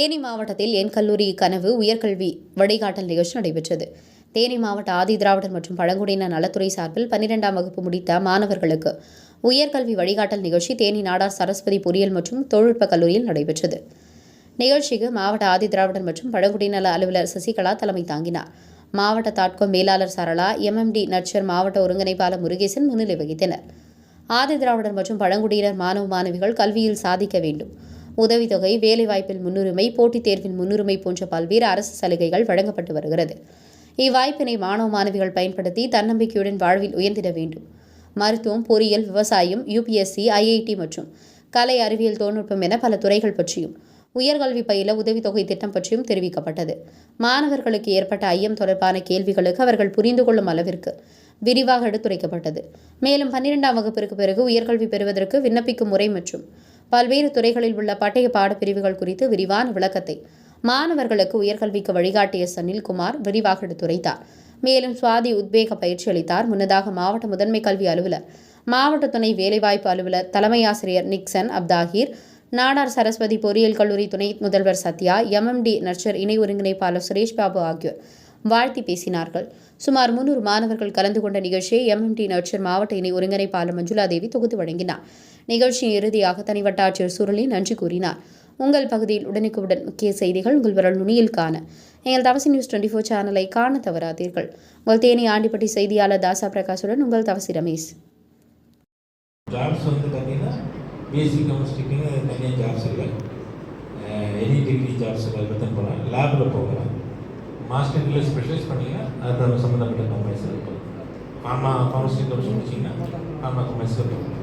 தேனி மாவட்டத்தில் என் கல்லூரி கனவு உயர்கல்வி வழிகாட்டல் நிகழ்ச்சி நடைபெற்றது. தேனி மாவட்ட ஆதி திராவிடர் மற்றும் பழங்குடியினர் நலத்துறை சார்பில் 12ஆம் வகுப்பு முடித்த மாணவர்களுக்கு உயர்கல்வி வழிகாட்டல் நிகழ்ச்சி தேனி நாடார் சரஸ்வதி பொறியியல் மற்றும் தொழில்நுட்ப கல்லூரியில் நடைபெற்றது. நிகழ்ச்சிக்கு மாவட்ட ஆதி திராவிடர் மற்றும் பழங்குடியினர் நல அலுவலர் சசிகலா தலைமை தாங்கினார். மாவட்ட தாட்கோ மேலாளர் சரளா, MMD நர்ச்சர் மாவட்ட ஒருங்கிணைப்பாளர் முருகேசன் முன்னிலை வகித்தனர். ஆதி திராவிடர் மற்றும் பழங்குடியினர் மாணவ மாணவிகள் கல்வியில் சாதிக்க வேண்டும், உதவித்தொகை, வேலைவாய்ப்பில் முன்னுரிமை, போட்டித் தேர்வில் முன்னுரிமை போன்ற பல்வேறு அரசு சலுகைகள் வழங்கப்பட்டு வருகிறது. இவ்வாய்ப்பினை மாணவ மாணவிகள் பயன்படுத்தி தன்னம்பிக்கையுடன் வாழ்வில் உயர்ந்திட வேண்டும். மருத்துவம், பொறியியல், விவசாயம், UPSC, IIT மற்றும் கலை, அறிவியல், தொழில்நுட்பம் என பல துறைகள் பற்றியும் உயர்கல்வி பயில உதவித்தொகை திட்டம் பற்றியும் தெரிவிக்கப்பட்டது. மாணவர்களுக்கு ஏற்பட்ட ஐயம் தொடர்பான கேள்விகளுக்கு அவர்கள் புரிந்து கொள்ளும் அளவிற்கு விரிவாக எடுத்துரைக்கப்பட்டது. மேலும் 12ஆம் வகுப்பிற்கு பிறகு உயர்கல்வி பெறுவதற்கு விண்ணப்பிக்கும் முறை மற்றும் பல்வேறு துறைகளில் உள்ள பட்டய பாடப்பிரிவுகள் குறித்து விரிவான விளக்கத்தை மாணவர்களுக்கு உயர்கல்விக்கு வழிகாட்டிய சனில்குமார் விரிவாக எடுத்துரைத்தார். மேலும் சுவாதி உத்வேக பயிற்சி அளித்தார். முன்னதாக மாவட்ட முதன்மை கல்வி அலுவலர், மாவட்ட துணை வேலைவாய்ப்பு அலுவலர், தலைமை ஆசிரியர் நிக்சன் அப்தாஹீர், நாடார் சரஸ்வதி பொறியியல் கல்லூரி துணை முதல்வர் சத்யா, MMD நர்ச்சர் இணை ஒருங்கிணைப்பாளர் சுரேஷ் பாபு ஆகியோர் வாழ்த்தி பேசினார்கள். சுமார் 300 மாணவர்கள் கலந்து கொண்ட நிகழ்ச்சியை MMD நர்ச்சர் மாவட்ட இணை ஒருங்கிணைப்பாளர் மஞ்சுளா தேவி தொகுத்து வழங்கினார். நிகழ்ச்சியின் இறுதியாக தனி வட்டாட்சியர் சுருளி நன்றி கூறினார். உங்கள் பகுதியில் உடனுக்குடன் முக்கிய செய்திகள் உங்கள் விரல் நுனியில் காண எங்கள் தவசி நியூஸ் 24 சேனலை காண தவறாதீர்கள். உங்கள் தேனி ஆண்டிப்பட்டி செய்தியாளர் தாசா பிரகாஷுடன் உங்கள் தவசி ரமேஷ். பேசிக் கெமிஸ்ட்ரிக்குன்னு தனியாக ஜாப்ஸ் இல்லை. எனி டிகிரி ஜாப்ஸ் பற்றி போகலாம், லேபில் போகலாம். மாஸ்டர் டிகிரி ஸ்பெஷலைஸ் பண்ணிங்கன்னா அது சம்மந்தப்பட்ட கம்பெனிஸில் இருக்கும். ஃபார்மசிஸ்ட் கோர்ஸ் முடிச்சிங்கன்னா ஃபார்மா கம்பெனிஸில் போகலாம்.